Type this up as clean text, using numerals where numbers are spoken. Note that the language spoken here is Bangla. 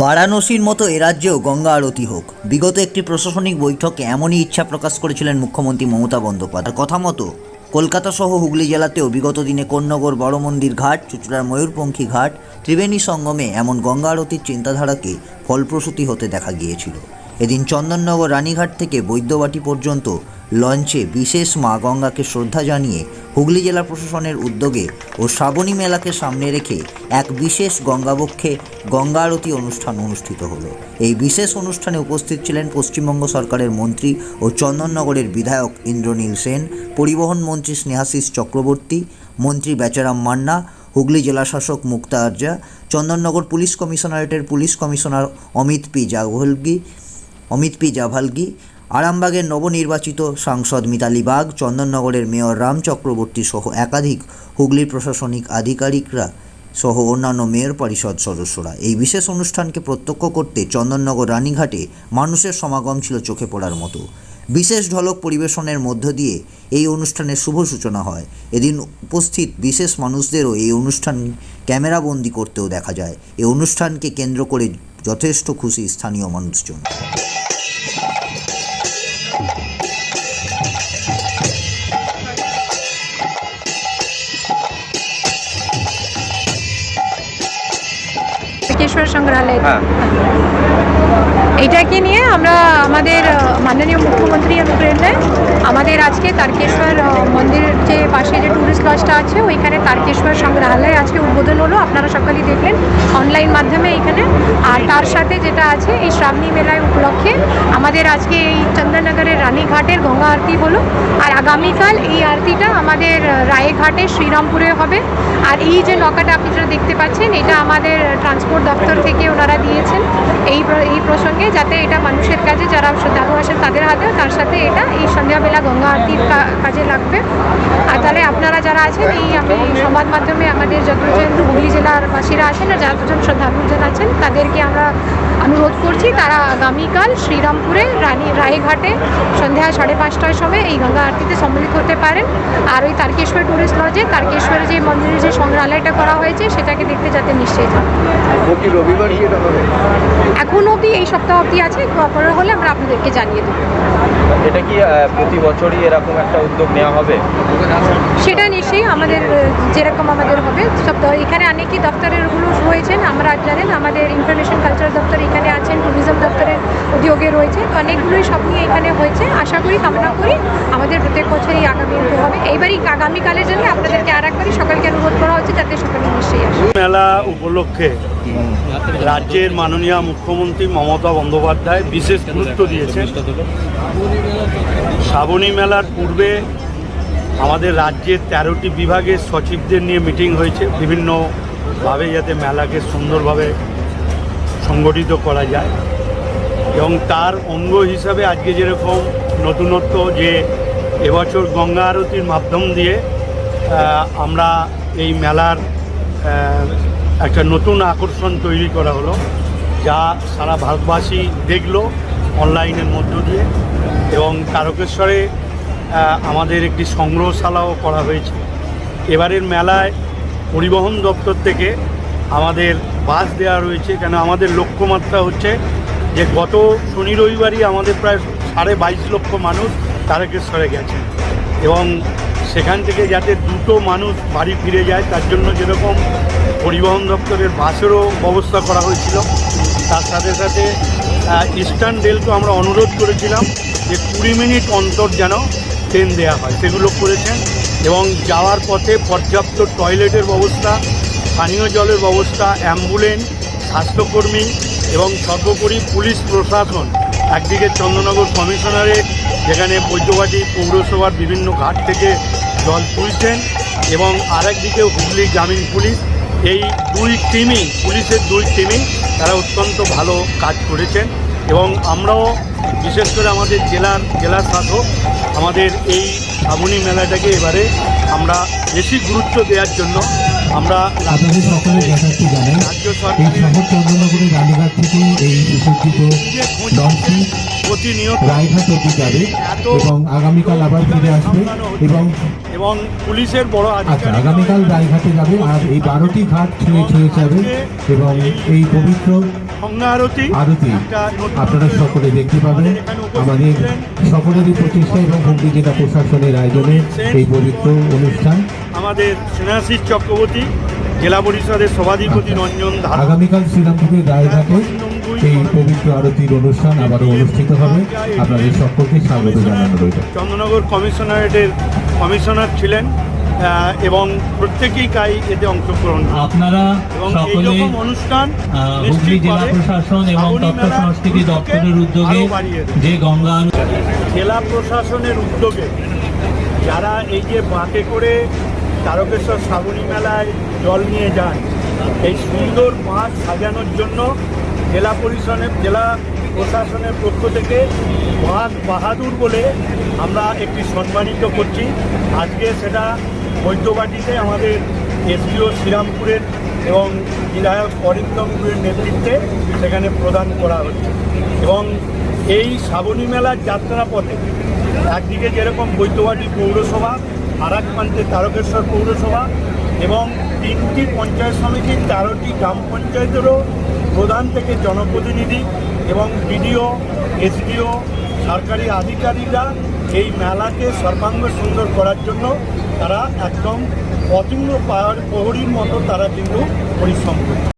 বারাণসীর মতো এ রাজ্যেও গঙ্গা আরতি হোক। বিগত একটি প্রশাসনিক বৈঠকে এমনই ইচ্ছা প্রকাশ করেছিলেন মুখ্যমন্ত্রী মমতা বন্দ্যোপাধ্যায়। কথা মতো কলকাতা সহ হুগলি জেলাতেও বিগত দিনে কোন্নগর বড় মন্দির ঘাট, চুঁচুড়ার ময়ূরপঙ্খী ঘাট, ত্রিবেণী সঙ্গমে এমন গঙ্গা আরতির চিন্তাধারাকে ফলপ্রসূতি হতে দেখা গিয়েছিল। এদিন চন্দননগর রানীঘাট থেকে বৈদ্যবাটি পর্যন্ত লঞ্চে বিশেষ মা গঙ্গাকে শ্রদ্ধা জানিয়ে হুগলি জেলা প্রশাসনের উদ্যোগে ও শ্রাবণী মেলাকে সামনে রেখে এক বিশেষ গঙ্গাবক্ষে গঙ্গা আরতি অনুষ্ঠান অনুষ্ঠিত হলো। এই বিশেষ অনুষ্ঠানে উপস্থিত ছিলেন পশ্চিমবঙ্গ সরকারের মন্ত্রী ও চন্দননগরের বিধায়ক ইন্দ্রনীল সেন, পরিবহন মন্ত্রী স্নেহাশিস চক্রবর্তী, মন্ত্রী বেচারাম মান্না, হুগলি জেলা শাসক মুক্তা আরজা, চন্দননগর পুলিশ কমিশনারেটের police commissioner Amit P Javalgi, আরামবাগের নবনির্বাচিত সাংসদ মিতালি বাগ, চন্দননগরের মেয়র রাম চক্রবর্তী সহ একাধিক হুগলির প্রশাসনিক আধিকারিকরা সহ অন্যান্য মেয়র পরিষদ সদস্যরা। এই বিশেষ অনুষ্ঠানকে প্রত্যক্ষ করতে চন্দননগর রানীঘাটে মানুষের সমাগম ছিল চোখে পড়ার মতো। বিশেষ ঢলক পরিবেশনের মধ্য দিয়ে এই অনুষ্ঠানের শুভ সূচনা হয়। এদিন উপস্থিত বিশেষ মানুষদেরও এই অনুষ্ঠান ক্যামেরাবন্দি করতেও দেখা যায়। এই অনুষ্ঠানকে কেন্দ্র করে যথেষ্ট খুশি স্থানীয় মানুষজন। তারকেশ্বর সংগ্রহালয় এটাকে নিয়ে আমরা আমাদের মাননীয় মুখ্যমন্ত্রী অনুপ্রেরণায় আমাদের আজকে তারকেশ্বর মন্দির যে পাশে যে টুরিস্ট লজটা আছে ওইখানে তারকেশ্বর সংগ্রহালয় আজকে উদ্বোধন হলো। আপনারা সকালেই দেখলেন অনলাইন মাধ্যমে এইখানে। আর তার সাথে যেটা আছে এই শ্রাবণী মেলায় উপলক্ষে আমাদের আজকে এই চন্দননগরের রানীঘাটের গঙ্গা আরতি হলো। আর আগামীকাল এই আরতিটা আমাদের রায়ঘাটে শ্রীরামপুরে হবে। আর এই যে নৌকাটা আপনি যেটা দেখতে পাচ্ছেন এটা আমাদের ট্রান্সপোর্ট দপ্তর থেকে ওনারা দিয়েছেন এই প্রসঙ্গে, যাতে এটা মানুষের কাছে যারা শ্রদ্ধালু আসেন তাদের হাতে, তার সাথে এটা এই সন্ধ্যাবেলা গঙ্গা আরতির কাজে লাগবে। আর তাহলে আপনারা যারা আছেন এই আমি সংবাদ মাধ্যমে আমাদের যতজন হুগলি জেলার বাসীরা আছেন আর যতজন শ্রদ্ধালুজন আছেন তাদেরকে আমরা অনুরোধ করছি তারা আগামীকাল শ্রীরামপুরে রায়ঘাটে সন্ধ্যা 5:30টার সময় এই গঙ্গা আরতিতে সম্মিলিত হতে পারেন। আর ওই তারকেশ্বর টুরিস্ট লজে তারকেশ্বরের যে মন্দিরের যে সংগ্রহালয়টা করা হয়েছে সেটাকে দেখতে যাতে নিশ্চয়ই যান। এখন অবধি এই সপ্তাহ অবধি আছে, পরে হলে আমরা আপনাদেরকে জানিয়ে দেবো। এটা কি প্রতি বছরই এরকম একটা উদ্যোগ নেওয়া হবে? সেটা নিশ্চয়ই আমাদের যেরকম আমাদের হবে সপ্তাহ। এখানে অনেকই দপ্তরেরগুলো রয়েছেন, আমরা জানেন আমাদের ইনফরমেশন কালচার দপ্তর এখানে আছেন, ট্যুরিজম দপ্তরের উদ্যোগে রয়েছে, অনেকগুলোই সব নিয়ে এখানে হয়েছে। আশা করি কামনা করি আমাদের প্রত্যেক বছরই আগামী হবে। এইবারই আগামীকালের জন্য আপনাদেরকে আর একবারই সকলকে অনুরোধ করা হচ্ছে যাতে সকলে নিশ্চয়ই আসে। মেলা উপলক্ষে রাজ্যের মাননীয় মুখ্যমন্ত্রী মমতা বন্দ্যোপাধ্যায় বিশেষ গুরুত্ব দিয়েছেন। শ্রাবণী মেলার পূর্বে আমাদের রাজ্যের 13টি বিভাগের সচিবদের নিয়ে মিটিং হয়েছে, বিভিন্নভাবে যাতে মেলাকে সুন্দরভাবে সংগঠিত করা যায়। এবং তার অঙ্গ হিসাবে আজকে যেরকম নতুনত্ব যে এবছর গঙ্গা আরতির মাধ্যম দিয়ে আমরা এই মেলার একটা নতুন আকর্ষণ তৈরি করা হলো, যা সারা ভারতবাসী দেখলো অনলাইনের মধ্য দিয়ে। এবং তারকেশ্বরে আমাদের একটি সংগ্রহশালাও করা হয়েছে। এবারের মেলায় পরিবহন দপ্তর থেকে আমাদের বাস দেওয়া রয়েছে, কেন আমাদের লক্ষ্যমাত্রা হচ্ছে যে গত শনি রবিবারই আমাদের প্রায় 22.5 লক্ষ মানুষ তারকেশ্বরে গেছে এবং সেখান থেকে যাতে দ্রুত মানুষ বাড়ি ফিরে যায় তার জন্য যেরকম পরিবহন দপ্তরের বাসেরও ব্যবস্থা করা হয়েছিল, তার সাথে সাথে ইস্টার্ন রেলকে আমরা অনুরোধ করেছিলাম যে 20 মিনিট অন্তর যেন ট্রেন দেওয়া হয়, সেগুলো করেছেন। এবং যাওয়ার পথে পর্যাপ্ত টয়লেটের ব্যবস্থা, পানীয় জলের ব্যবস্থা, অ্যাম্বুলেন্স, স্বাস্থ্যকর্মী এবং সর্বোপরি পুলিশ প্রশাসন, একদিকে চন্দননগর কমিশনারেট যেখানে বৈদ্যবাটি পৌরসভার বিভিন্ন ঘাট থেকে জল তুলছেন এবং আরেকদিকে হুগলি গ্রামীণ পুলিশ, এই দুই টিমই পুলিশের দুই টিমই তারা অত্যন্ত ভালো কাজ করেছেন। এবং আমরাও বিশেষ করে আমাদের জেলা শাসক আমাদের এই শ্রাবণী মেলাটাকে এবারে আমরা বেশি গুরুত্ব দেওয়ার জন্য আমরা আপনাদের সকলের যথার্থ জানেন রাজ্য এই সরকারের শহর চন্দননগরের রানীঘাট থেকে এই সুসজ্জিত লঞ্চটি প্রতিনিয়ত রায়ঘাট অব্দি যাবে এবং আগামীকাল আবার ফিরে আসবে এবং পুলিশের বড় আচ্ছা আগামীকাল রায়ঘাটে যাবে আর এই 12টি ঘাট ছুঁয়ে ছুঁয়ে যাবে এবং এই পবিত্র গঙ্গা আরতি আরতি একটা নতুন আপনারা সকলে দেখতে পাবেন। আমাদের সকলেরই প্রচেষ্টা এবং হুগলি জেলা প্রশাসনের আয়োজনে এই পবিত্র অনুষ্ঠান আমাদের স্নেহাশিস চক্রবর্তী, জেলা পরিষদের সভাধিপতি রঞ্জন ধারা, আগামীকাল শ্রীরামপুরের রায়ঘাটে এই পবিত্র আরতির অনুষ্ঠান আবারও অনুষ্ঠিত হবে। আপনাদের সকলকে স্বাগত জানানো রইল। চন্দ্রনগর কমিশনারেটের কমিশনার ছিলেন এবং প্রত্যেকেই এতে অংশগ্রহণ করেন। আপনারা এবং সকলে এইরকম অনুষ্ঠান হুগলি জেলা নিশ্চিতভাবে প্রশাসন এবং শ্রাবণী তথ্য মেলার সংস্কৃতি দপ্তরের উদ্যোগে আরো বাড়িয়ে দেবে। যে গঙ্গা জেলা প্রশাসনের উদ্যোগে যারা এই যে বাঁকে করে তারকেশ্বর শ্রাবণী মেলায় জল নিয়ে যান, এই সুন্দর মাঠ সাজানোর জন্য জেলা প্রশাসনের পক্ষ থেকে বাঁক বাহাদুর বলে আমরা একটি সম্মানিত করছি। আজকে সেটা বৈদ্যবাটিতে আমাদের এসডিও শ্রীরামপুরের এবং বিধায়ক অরিন্দমপুরের নেতৃত্বে সেখানে প্রদান করা হচ্ছে। এবং এই শ্রাবণী মেলার যাত্রাপথে একদিকে যেরকম বৈদ্যবাটি পৌরসভা, আর এক প্রান্তে তারকেশ্বর পৌরসভা এবং 3টি পঞ্চায়েত সমিতির 13টি গ্রাম পঞ্চায়েতেরও প্রধান থেকে জনপ্রতিনিধি এবং বিডিও, এসডিও, সরকারি আধিকারিকরা এই মেলাকে সর্বাঙ্গ সুন্দর করার জন্য তারা একদম অতীন্দ্র প্রহরীর মতো তারা কিন্তু পরিশ্রম করছে।